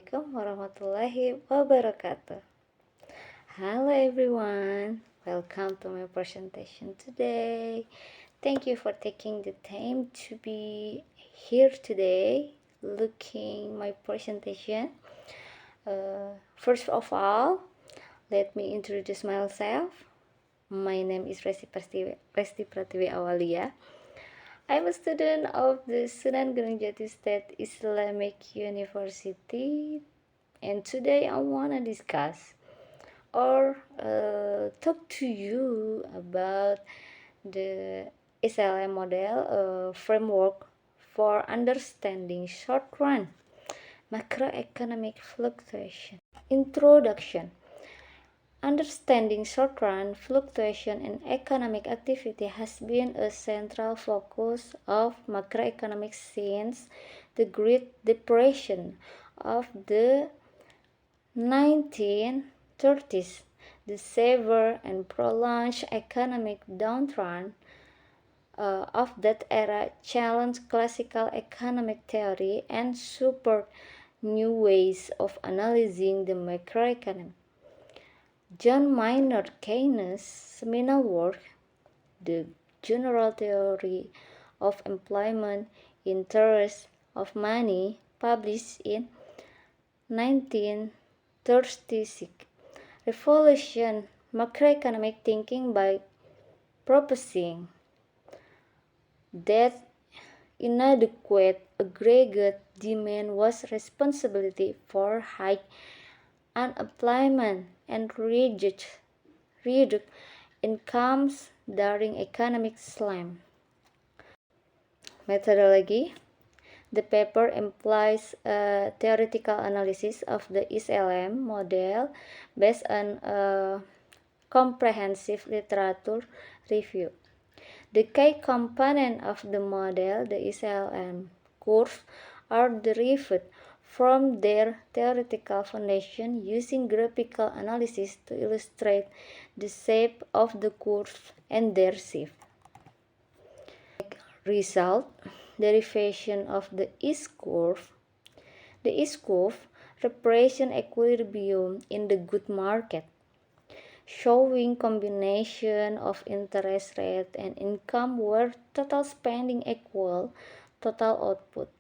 Assalamualaikum warahmatullahi wabarakatuh. Hello everyone, welcome to my presentation today. Thank you for taking the time to be here today, looking my presentation. First of all, let me introduce myself. My name is Resti Pratiwi Awalia. I'm a student of the Sunan Gunung Jati State Islamic University, and today I want to discuss or talk to you about the SLM model framework for understanding short-run macroeconomic fluctuation. Introduction. Understanding short-run fluctuation in economic activity has been a central focus of macroeconomics since the Great Depression of the 1930s. The severe and prolonged economic downturn of that era challenged classical economic theory and spurred new ways of analyzing the macroeconomy. John Maynard Keynes' seminal work, The General Theory of Employment, Interest of Money, published in 1936, revolutionized macroeconomic thinking by proposing that inadequate aggregate demand was responsibility for high unemployment and reduced incomes during economic slump. Methodology. The paper implies a theoretical analysis of the SLM model based on a comprehensive literature review. The key components of the model, the SLM curves, are derived from their theoretical foundation using graphical analysis to illustrate the shape of the curves and their shape. Result, derivation of the S-curve. The S-curve represents equilibrium in the good market, showing combination of interest rate and income where total spending equal total output.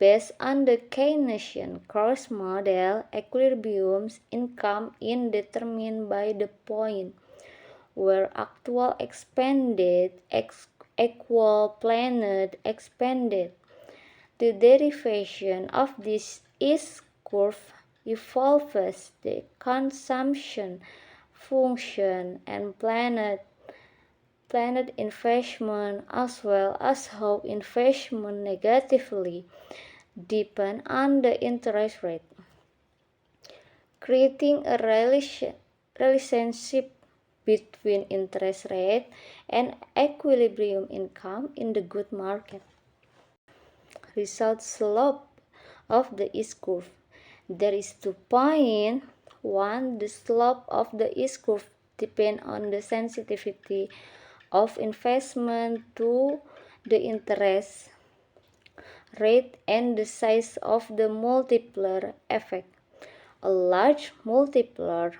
Based on the Keynesian cross model, equilibrium's income is determined by the point where actual expended equal planned expended. The derivation of this S-curve involves the consumption function and planned investment, as well as how investment negatively depend on the interest rate, creating a relationship between interest rate and equilibrium income in the good market. Result slope of the S-curve. There is 2 points. One, the slope of the S-curve depends on the sensitivity of investment to the interest rate and the size of the multiplier effect. A large multiplier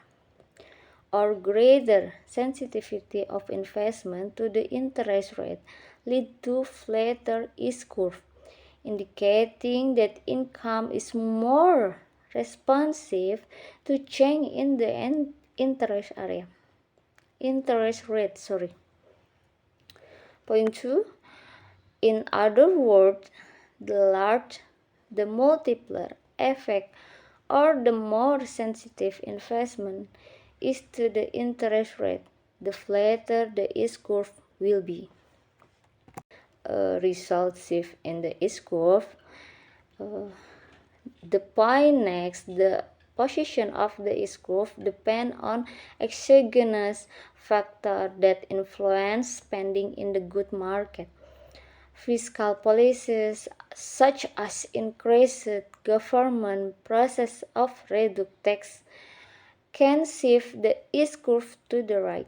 or greater sensitivity of investment to the interest rate lead to flatter S-curve, indicating that income is more responsive to change in the interest rate. Point 2. In other words, the multiplier effect or the more sensitive investment is to the interest rate, the flatter the S-curve will be. Result shift in the S-curve. The point next, the position of the S-curve depends on exogenous factors that influence spending in the good market. Fiscal policies such as increased government process of reduce tax can shift the S-curve to the right.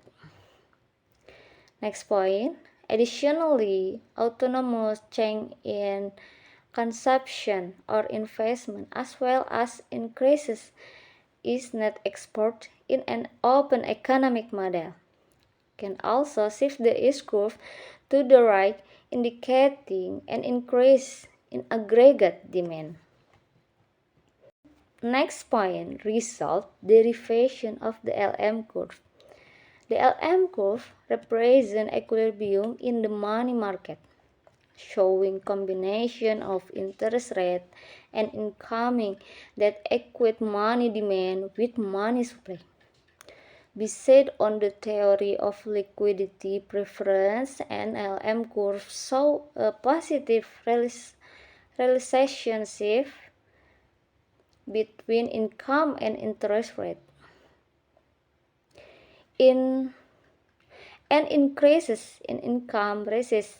Next point. Additionally, autonomous change in consumption or investment, as well as increases its net export in an open economic model, can also shift the S-curve to the right, indicating an increase in aggregate demand. Next point, result derivation of the LM curve. The LM curve represents equilibrium in the money market, showing combination of interest rate and income that equate money demand with money supply. Based on the theory of liquidity preference, and LM curve show a positive relationship between income and interest rate. Increases in income raises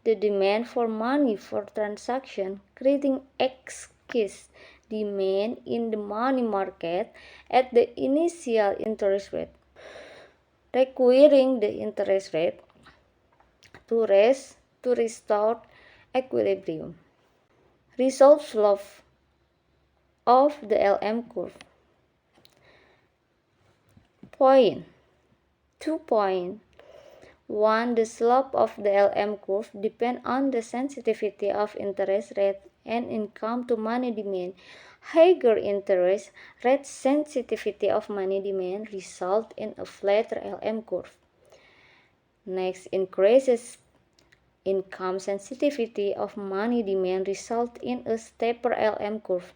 the demand for money for transaction, creating excess demand in the money market at the initial interest rate, requiring the interest rate to rise to restore equilibrium. Result slope of the LM curve. Point 2.1. The slope of the LM curve depends on the sensitivity of interest rate and income to money demand. Higher interest rate sensitivity of money demand result in a flatter LM curve. Next, increases income sensitivity of money demand result in a steeper LM curve.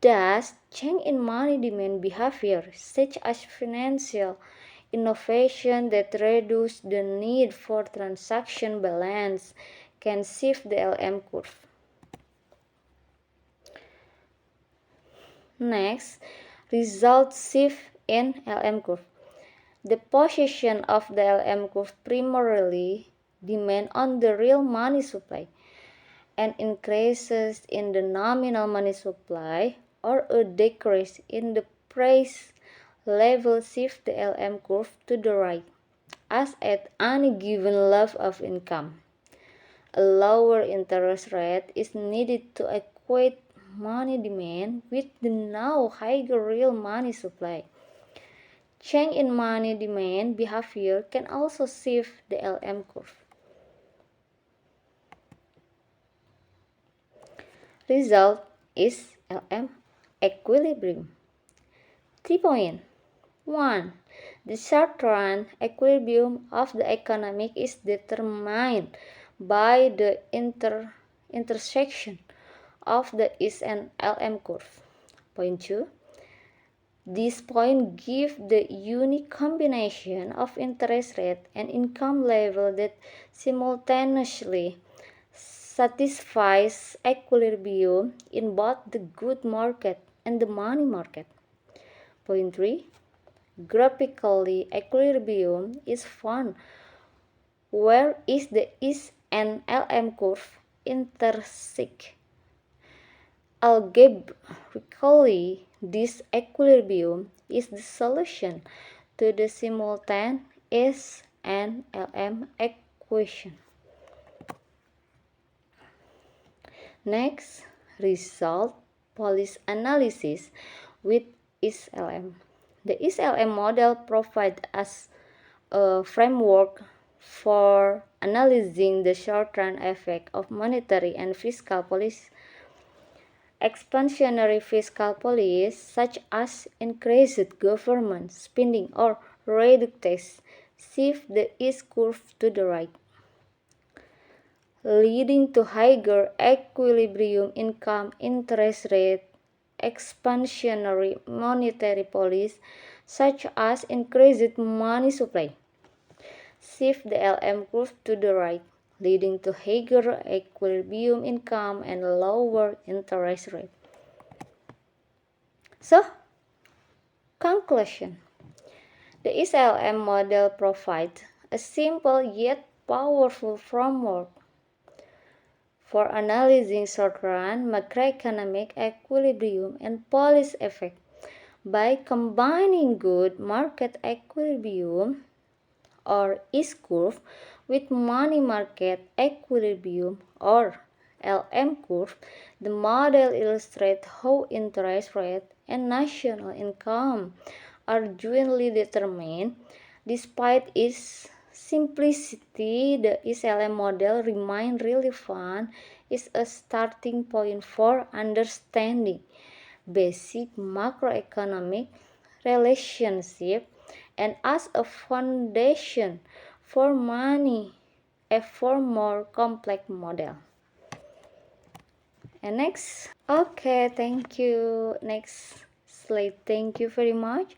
Thus, change in money demand behavior, such as financial innovation that reduce the need for transaction balance, can shift the LM curve. Next, result shift in LM curve. The position of the LM curve primarily depends on the real money supply, and increases in the nominal money supply or a decrease in the price level shift the LM curve to the right, as at any given level of income. A lower interest rate is needed to equate money demand with the now higher real money supply. Change in money demand behavior can also shift the LM curve. Result is LM equilibrium. 3.1. The short-run equilibrium of the economy is determined by the intersection of the S and LM curve. Point 2. This point gives the unique combination of interest rate and income level that simultaneously satisfies equilibrium in both the good market and the money market. Point 3. Graphically, equilibrium is found where is the S and LM curve intersect. Algebraically, this equilibrium is the solution to the simultaneous S and LM equation. Next, result policy analysis with SLM. The SLM model provides us a framework for analyzing the short-run effect of monetary and fiscal policy. Expansionary fiscal policies, such as increased government spending or reduced tax, shift the S-curve to the right, leading to higher equilibrium income interest rate. Expansionary monetary policies, such as increased money supply, shift the LM curve to the right, leading to higher equilibrium income and lower interest rate. So, conclusion. The SLM model provides a simple yet powerful framework for analyzing short-run macroeconomic equilibrium and policy effect. By combining good market equilibrium or S-curve with money market equilibrium or LM curve, the model illustrates how interest rate and national income are jointly determined. Despite its simplicity, the SLM model remains relevant as a starting point for understanding basic macroeconomic relationship and as a foundation for more complex model. And next, okay, thank you. Next slide, thank you very much.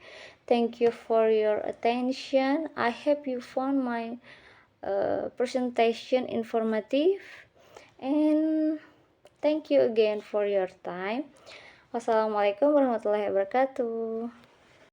Thank you for your attention. I hope you found my presentation informative, and thank you again for your time. Wassalamualaikum warahmatullahi wabarakatuh.